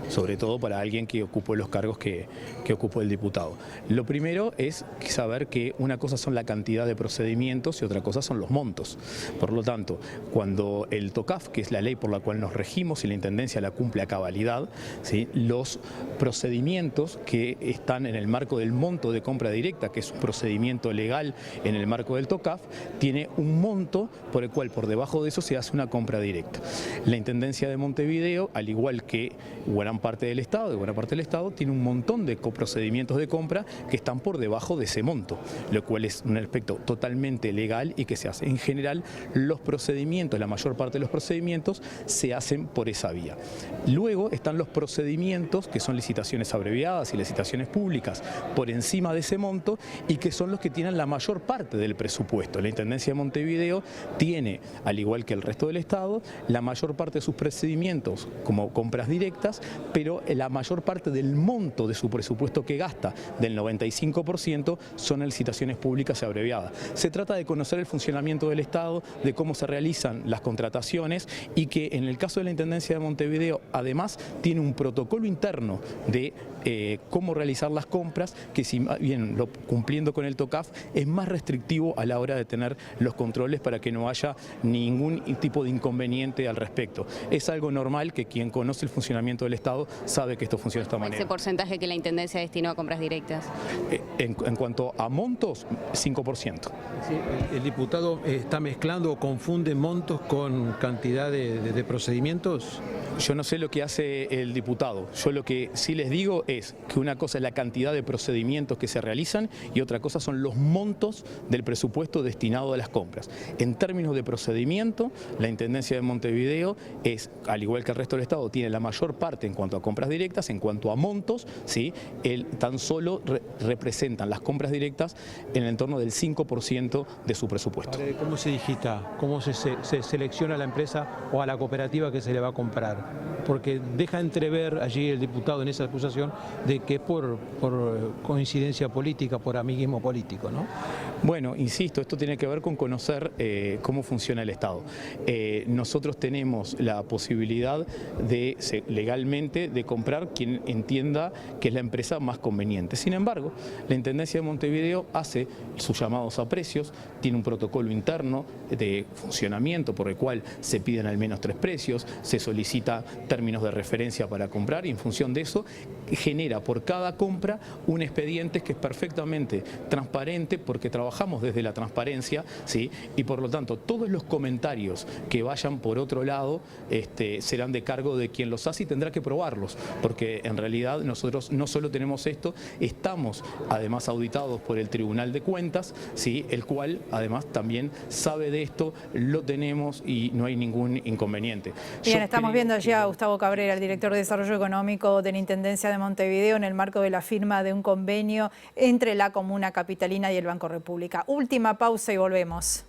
sobre todo para alguien que ocupó los cargos que ocupó el diputado. Lo primero es saber que una cosa son la cantidad de procedimientos y otra cosa son los montos. Por lo tanto, cuando el TOCAF, que es la ley por la cual nos regimos y la Intendencia la cumple a cabalidad, ¿sí?, los procedimientos que están en el marco del monto de compra directa, que es un procedimiento legal en el marco del TOCAF, tiene un monto por el cual por debajo de eso se hace una compra directa. La Intendencia de Montevideo, al igual que buena parte del Estado, tiene un montón de procedimientos de compra que están por debajo de ese monto, lo cual es un aspecto totalmente legal y que se hace. En general, los procedimientos, la mayor parte de los procedimientos se hacen por esa vía. Luego están los procedimientos que son licitaciones abreviadas y licitaciones públicas por encima de ese monto y que son los que tienen la mayor parte del presupuesto. La Intendencia de Montevideo tiene, al igual que el resto del Estado, la mayor parte de sus procedimientos como compras directas, pero la mayor parte del monto de su presupuesto que gasta, del 95%, son en licitaciones públicas y abreviadas. Se trata de conocer el funcionamiento del Estado, de cómo se realizan las contrataciones y que en el caso de la Intendencia de Montevideo además tiene un protocolo interno de cómo realizar las compras, que si bien cumpliendo con el TOCAF es más restrictivo a la hora de tener los controles para que no haya ningún tipo de inconveniente al respecto. Es algo normal que quien conoce el funcionamiento del Estado sabe que esto funciona de esta manera. ¿Ese porcentaje que la Intendencia destinó a compras directas? En cuanto a montos, 5%. Sí, el diputado está mezclando o confunde montos con cantidad de procedimientos. Yo no sé lo que hace el diputado. Yo lo que sí les digo es que una cosa es la cantidad de procedimientos que se realizan y otra cosa son los montos del presupuesto destinado a las compras. En términos de procedimiento, la Intendencia de Montevideo es, al igual que el resto del Estado, tiene la mayor parte en cuanto a compras directas. En cuanto a montos, ¿sí?, tan solo representan las compras directas en el entorno del 5% de su presupuesto. ¿Cómo se digita? ¿Cómo se selecciona a la empresa o a la cooperativa que se le va a comprar? Porque deja entrever allí el diputado en esa acusación de que es por coincidencia política, por amiguismo político, ¿no? Bueno, insisto, esto tiene que ver con conocer cómo funciona el Estado. Nosotros tenemos la posibilidad de, legalmente, de comprar quien entienda que es la empresa más conveniente. Sin embargo, la Intendencia de Montevideo hace sus llamados a precios, tiene un protocolo interno de funcionamiento por el cual se piden al menos 3 precios, se solicita términos de referencia para comprar y en función de eso genera por cada compra un expediente que es perfectamente transparente porque trabajamos desde la transparencia, ¿sí?, y por lo tanto todos los comentarios que vayan por otro lado serán de cargo de quien los hace y tendrá que probarlos, porque en realidad nosotros no solo tenemos esto, estamos además auditados por el Tribunal de Cuentas, ¿sí?, el cual además también sabe de esto, lo tenemos y no hay ningún inconveniente. Bien, estamos viendo allí a Gustavo Cabrera, el director de Desarrollo Económico de la Intendencia de Montevideo, en el marco de la firma de un convenio entre la Comuna Capitalina y el Banco República. Última pausa y volvemos.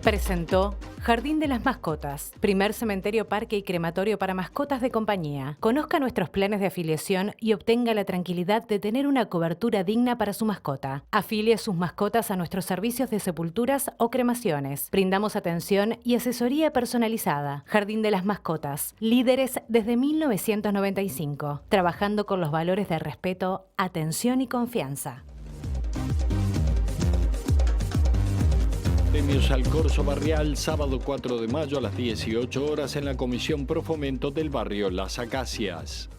Presentó Jardín de las Mascotas, primer cementerio, parque y crematorio para mascotas de compañía. Conozca nuestros planes de afiliación y obtenga la tranquilidad de tener una cobertura digna para su mascota. Afilie sus mascotas a nuestros servicios de sepulturas o cremaciones. Brindamos atención y asesoría personalizada. Jardín de las Mascotas, líderes desde 1995, trabajando con los valores de respeto, atención y confianza. Premios al Corso Barrial, sábado 4 de mayo a las 18 horas en la Comisión Pro Fomento del barrio Las Acacias.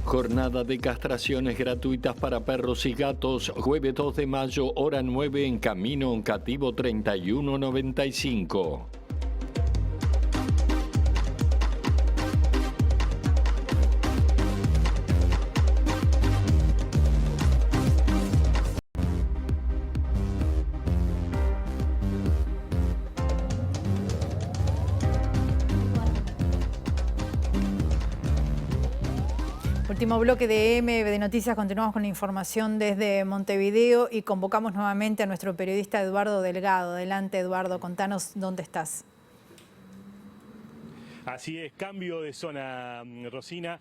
Jornada de castraciones gratuitas para perros y gatos, jueves 2 de mayo, hora 9 en Camino Oncativo 3195. Último bloque de MB de Noticias, continuamos con la información desde Montevideo y convocamos nuevamente a nuestro periodista Eduardo Delgado. Adelante, Eduardo, contanos dónde estás. Así es, cambio de zona, Rosina.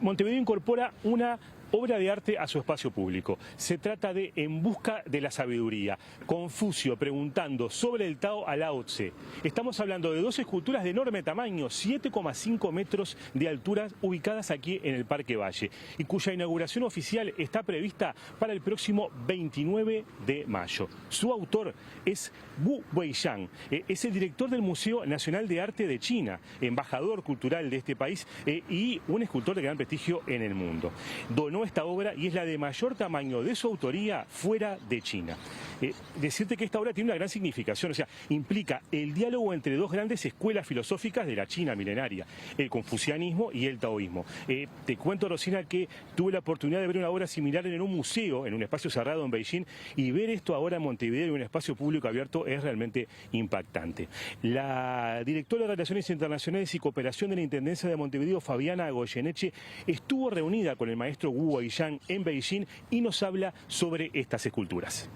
Montevideo incorpora una obra de arte a su espacio público. Se trata de En busca de la sabiduría. Confucio preguntando sobre el Tao a Lao Tse. Estamos hablando de dos esculturas de enorme tamaño, 7,5 metros de altura, ubicadas aquí en el Parque Valle, y cuya inauguración oficial está prevista para el próximo 29 de mayo. Su autor es Wu Weiyang, es el director del Museo Nacional de Arte de China, embajador cultural de este país y un escultor de gran prestigio en el mundo. Donó esta obra y es la de mayor tamaño de su autoría fuera de China. Decirte que esta obra tiene una gran significación, o sea, implica el diálogo entre dos grandes escuelas filosóficas de la China milenaria, el confucianismo y el taoísmo. Te cuento, Rosina, que tuve la oportunidad de ver una obra similar en un museo, en un espacio cerrado en Beijing, y ver esto ahora en Montevideo en un espacio público abierto es realmente impactante. La directora de Relaciones Internacionales y Cooperación de la Intendencia de Montevideo, Fabiana Goyeneche, estuvo reunida con el maestro Wu Weiyang en Beijing y nos habla sobre estas esculturas.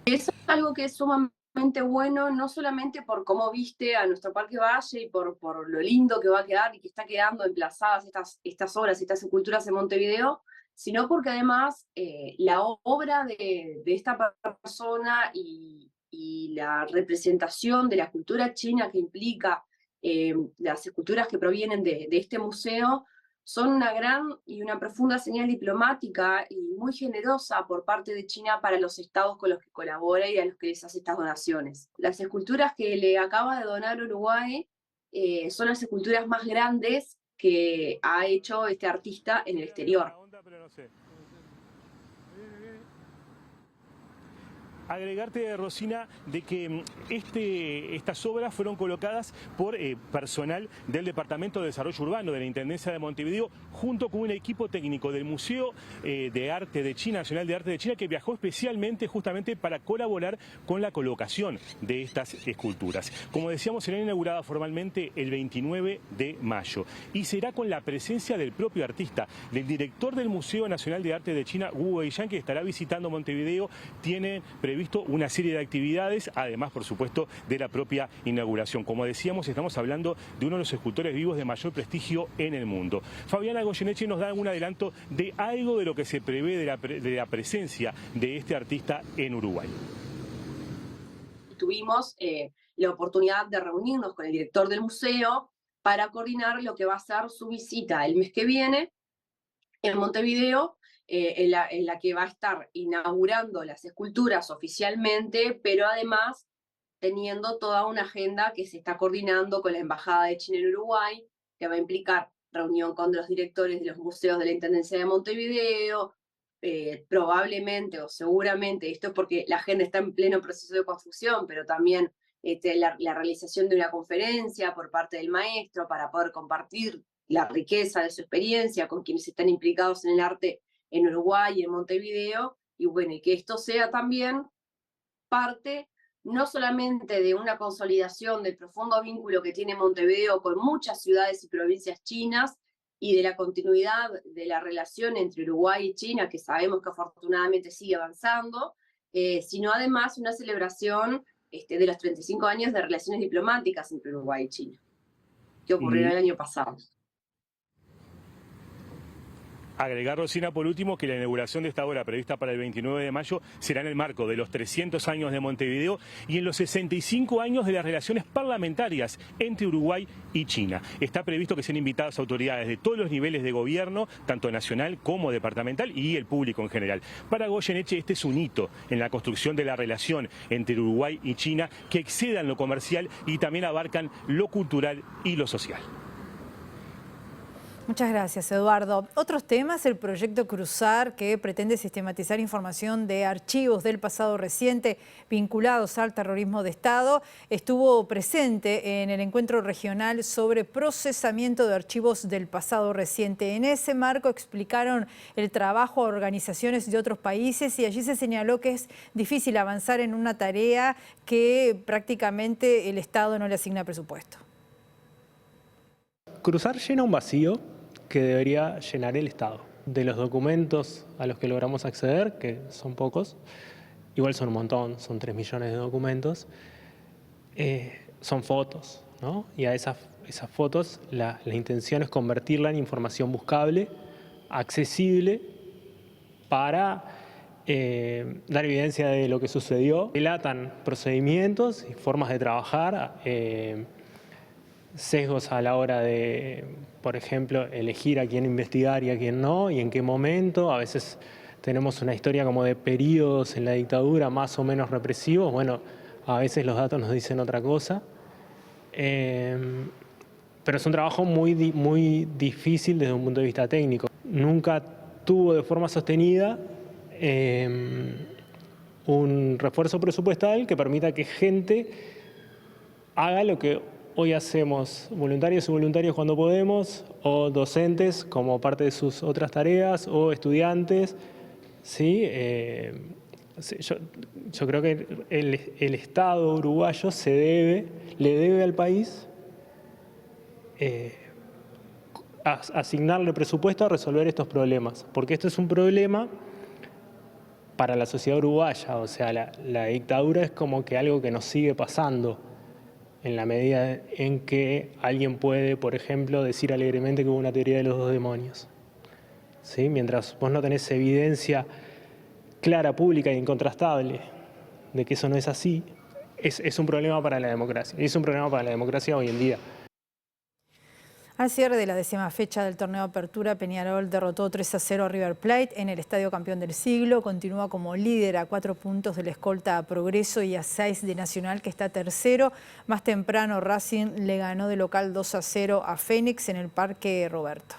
Es algo que es sumamente bueno, no solamente por cómo viste a nuestro Parque Valle y por lo lindo que va a quedar y que está quedando emplazadas estas obras, estas esculturas en Montevideo, sino porque además la obra de esta persona y la representación de la cultura china que implica las esculturas que provienen de este museo son una gran y una profunda señal diplomática y muy generosa por parte de China para los estados con los que colabora y a los que les hace estas donaciones. Las esculturas que le acaba de donar Uruguay son las esculturas más grandes que ha hecho este artista en el exterior. Agregarte, Rosina, de que estas obras fueron colocadas por personal del Departamento de Desarrollo Urbano de la Intendencia de Montevideo, junto con un equipo técnico del Museo de Arte de China, Nacional de Arte de China, que viajó especialmente justamente para colaborar con la colocación de estas esculturas. Como decíamos, será inaugurada formalmente el 29 de mayo y será con la presencia del propio artista, del director del Museo Nacional de Arte de China, Wu Weiyang, que estará visitando Montevideo. Tiene previsto una serie de actividades, además, por supuesto, de la propia inauguración. Como decíamos, estamos hablando de uno de los escultores vivos de mayor prestigio en el mundo. Fabiana Goyeneche nos da un adelanto de algo de lo que se prevé de la presencia de este artista en Uruguay. Tuvimos la oportunidad de reunirnos con el director del museo para coordinar lo que va a ser su visita el mes que viene en Montevideo, en la que va a estar inaugurando las esculturas oficialmente, pero además teniendo toda una agenda que se está coordinando con la Embajada de China en Uruguay, que va a implicar reunión con los directores de los museos de la Intendencia de Montevideo, probablemente o seguramente, esto es porque la agenda está en pleno proceso de construcción, pero también la realización de una conferencia por parte del maestro para poder compartir la riqueza de su experiencia con quienes están implicados en el arte en Uruguay y en Montevideo, y bueno, y que esto sea también parte no solamente de una consolidación del profundo vínculo que tiene Montevideo con muchas ciudades y provincias chinas, y de la continuidad de la relación entre Uruguay y China, que sabemos que afortunadamente sigue avanzando, sino además una celebración de los 35 años de relaciones diplomáticas entre Uruguay y China, que ocurrió el año pasado. Agregar, Rosina, por último, que la inauguración de esta obra prevista para el 29 de mayo será en el marco de los 300 años de Montevideo y en los 65 años de las relaciones parlamentarias entre Uruguay y China. Está previsto que sean invitadas autoridades de todos los niveles de gobierno, tanto nacional como departamental, y el público en general. Para Goyeneche, este es un hito en la construcción de la relación entre Uruguay y China que excedan lo comercial y también abarcan lo cultural y lo social. Muchas gracias, Eduardo. Otros temas, el proyecto Cruzar, que pretende sistematizar información de archivos del pasado reciente vinculados al terrorismo de Estado, estuvo presente en el encuentro regional sobre procesamiento de archivos del pasado reciente. En ese marco explicaron el trabajo a organizaciones de otros países y allí se señaló que es difícil avanzar en una tarea que prácticamente el Estado no le asigna presupuesto. Cruzar llena un vacío que debería llenar el Estado. De los documentos a los que logramos acceder, que son pocos, igual son un montón, son 3 millones de documentos, son fotos, ¿no? Y a esas fotos la intención es convertirla en información buscable, accesible, para dar evidencia de lo que sucedió. Relatan procedimientos y formas de trabajar, sesgos a la hora de, por ejemplo, elegir a quién investigar y a quién no, y en qué momento. A veces tenemos una historia como de periodos en la dictadura más o menos represivos. Bueno, a veces los datos nos dicen otra cosa. Pero es un trabajo muy difícil desde un punto de vista técnico. Nunca tuvo de forma sostenida un refuerzo presupuestal que permita que gente haga lo que hoy hacemos, voluntarios y voluntarios cuando podemos, o docentes como parte de sus otras tareas, o estudiantes. ¿Sí? Yo creo que el Estado uruguayo le debe al país asignarle presupuesto a resolver estos problemas, porque esto es un problema para la sociedad uruguaya. O sea, la dictadura es como que algo que nos sigue pasando, en la medida en que alguien puede, por ejemplo, decir alegremente que hubo una teoría de los 2 demonios. ¿Sí? Mientras vos no tenés evidencia clara, pública e incontrastable de que eso no es así, es un problema para la democracia. Y es un problema para la democracia hoy en día. Al cierre de la 10ª fecha del torneo Apertura, Peñarol derrotó 3-0 a River Plate en el Estadio Campeón del Siglo. Continúa como líder a 4 puntos de la escolta Progreso y a 6 de Nacional, que está tercero. Más temprano, Racing le ganó de local 2-0 a Fénix en el Parque Roberto.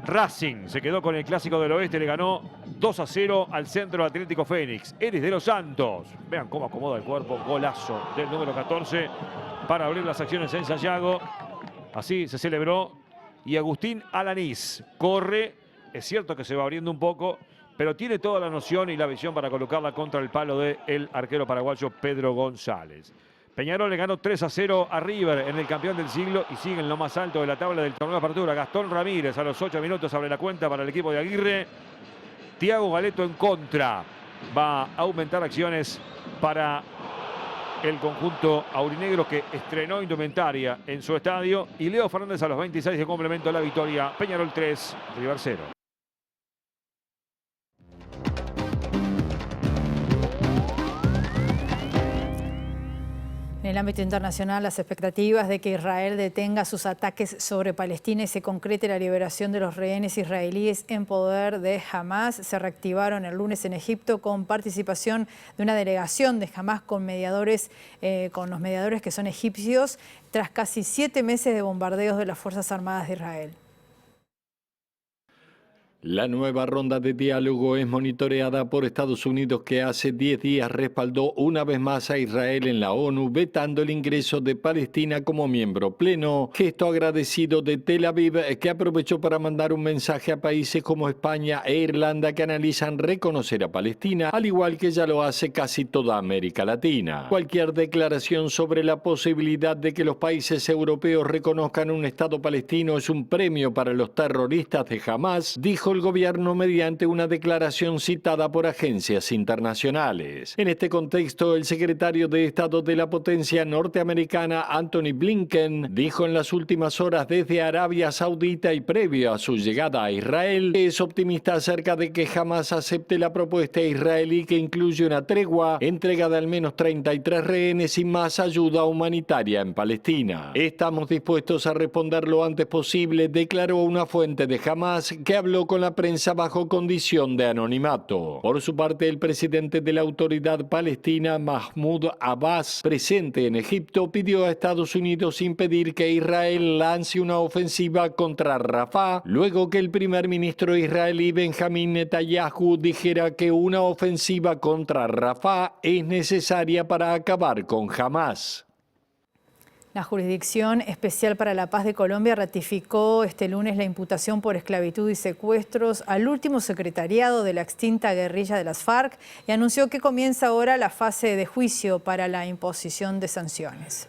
Racing se quedó con el Clásico del Oeste, le ganó 2-0 al Centro Atlético Fénix. Eres de los Santos. Vean cómo acomoda el cuerpo, golazo del número 14 para abrir las acciones en Sayago. Así se celebró, y Agustín Alanís corre, es cierto que se va abriendo un poco, pero tiene toda la noción y la visión para colocarla contra el palo del arquero paraguayo Pedro González. Peñarol le ganó 3-0 a River en el Campeón del Siglo y sigue en lo más alto de la tabla del torneo de Apertura. Gastón Ramírez a los 8 minutos abre la cuenta para el equipo de Aguirre. Thiago Galeto en contra. Va a aumentar acciones para el conjunto aurinegro, que estrenó indumentaria en su estadio. Y Leo Fernández a los 26 de complemento a la victoria. Peñarol 3, River 0. En el ámbito internacional, las expectativas de que Israel detenga sus ataques sobre Palestina y se concrete la liberación de los rehenes israelíes en poder de Hamas se reactivaron el lunes en Egipto con participación de una delegación de Hamas con los mediadores que son egipcios, tras casi 7 meses de bombardeos de las Fuerzas Armadas de Israel. La nueva ronda de diálogo es monitoreada por Estados Unidos, que hace 10 días respaldó una vez más a Israel en la ONU, vetando el ingreso de Palestina como miembro pleno. Gesto agradecido de Tel Aviv, que aprovechó para mandar un mensaje a países como España e Irlanda, que analizan reconocer a Palestina, al igual que ya lo hace casi toda América Latina. Cualquier declaración sobre la posibilidad de que los países europeos reconozcan un Estado palestino es un premio para los terroristas de Hamas, dijo dijo el gobierno mediante una declaración citada por agencias internacionales. En este contexto, el secretario de Estado de la potencia norteamericana, Antony Blinken, dijo en las últimas horas desde Arabia Saudita y previo a su llegada a Israel, que es optimista acerca de que Hamás acepte la propuesta israelí que incluye una tregua, entrega de al menos 33 rehenes y más ayuda humanitaria en Palestina. Estamos dispuestos a responder lo antes posible, declaró una fuente de Hamás que habló con la prensa bajo condición de anonimato. Por su parte, el presidente de la Autoridad Palestina, Mahmoud Abbas, presente en Egipto, pidió a Estados Unidos impedir que Israel lance una ofensiva contra Rafah, luego que el primer ministro israelí Benjamín Netanyahu dijera que una ofensiva contra Rafah es necesaria para acabar con Hamás. La Jurisdicción Especial para la Paz de Colombia ratificó este lunes la imputación por esclavitud y secuestros al último secretariado de la extinta guerrilla de las FARC y anunció que comienza ahora la fase de juicio para la imposición de sanciones.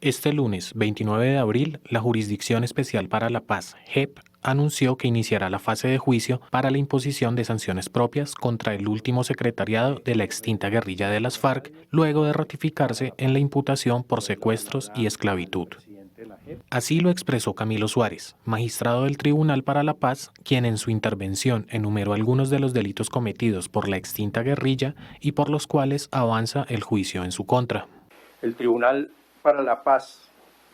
Este lunes, 29 de abril, la Jurisdicción Especial para la Paz, JEP, anunció que iniciará la fase de juicio para la imposición de sanciones propias contra el último secretariado de la extinta guerrilla de las FARC, luego de ratificarse en la imputación por secuestros y esclavitud. Así lo expresó Camilo Suárez, magistrado del Tribunal para la Paz, quien en su intervención enumeró algunos de los delitos cometidos por la extinta guerrilla y por los cuales avanza el juicio en su contra. El Tribunal para la Paz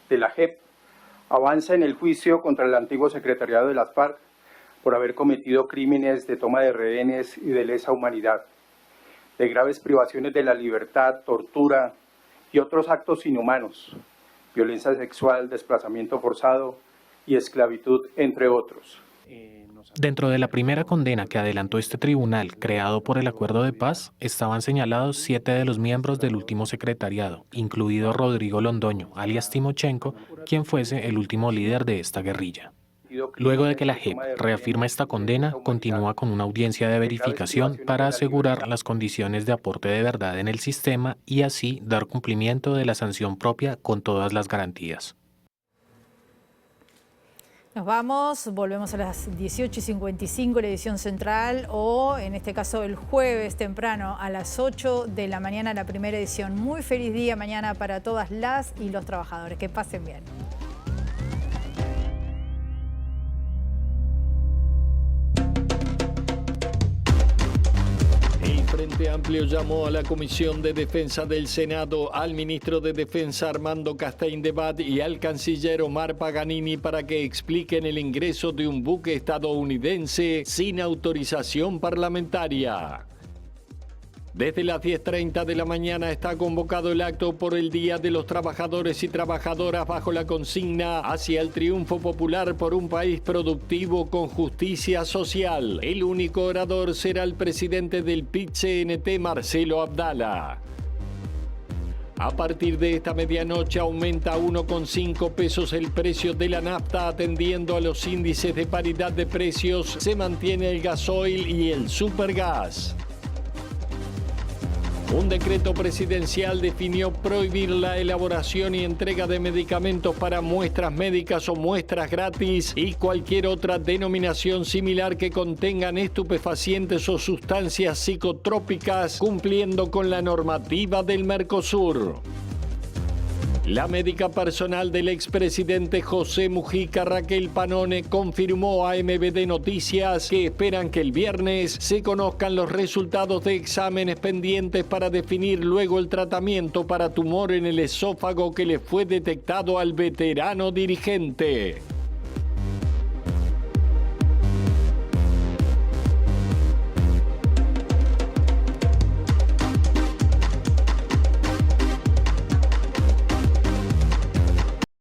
de la JEP avanza en el juicio contra el antiguo secretariado de las FARC por haber cometido crímenes de toma de rehenes y de lesa humanidad, de graves privaciones de la libertad, tortura y otros actos inhumanos, violencia sexual, desplazamiento forzado y esclavitud, entre otros. Dentro de la primera condena que adelantó este tribunal, creado por el Acuerdo de Paz, estaban señalados 7 de los miembros del último secretariado, incluido Rodrigo Londoño, alias Timochenko, quien fuese el último líder de esta guerrilla. Luego de que la JEP reafirma esta condena, continúa con una audiencia de verificación para asegurar las condiciones de aporte de verdad en el sistema y así dar cumplimiento de la sanción propia con todas las garantías. Nos vamos, volvemos a las 18:55, la edición central, o en este caso el jueves temprano a las 8 de la mañana, la primera edición. Muy feliz día mañana para todas las y los trabajadores. Que pasen bien. El Frente Amplio llamó a la Comisión de Defensa del Senado, al ministro de Defensa Armando Castaing-Debat y al canciller Omar Paganini para que expliquen el ingreso de un buque estadounidense sin autorización parlamentaria. Desde las 10:30 de la mañana está convocado el acto por el Día de los Trabajadores y Trabajadoras bajo la consigna hacia el triunfo popular por un país productivo con justicia social. El único orador será el presidente del PIT-CNT, Marcelo Abdala. A partir de esta medianoche aumenta 1,5 pesos el precio de la nafta atendiendo a los índices de paridad de precios. Se mantiene el gasoil y el supergas. Un decreto presidencial definió prohibir la elaboración y entrega de medicamentos para muestras médicas o muestras gratis y cualquier otra denominación similar que contengan estupefacientes o sustancias psicotrópicas, cumpliendo con la normativa del Mercosur. La médica personal del expresidente José Mujica, Raquel Panone, confirmó a MBD Noticias que esperan que el viernes se conozcan los resultados de exámenes pendientes para definir luego el tratamiento para tumor en el esófago que le fue detectado al veterano dirigente.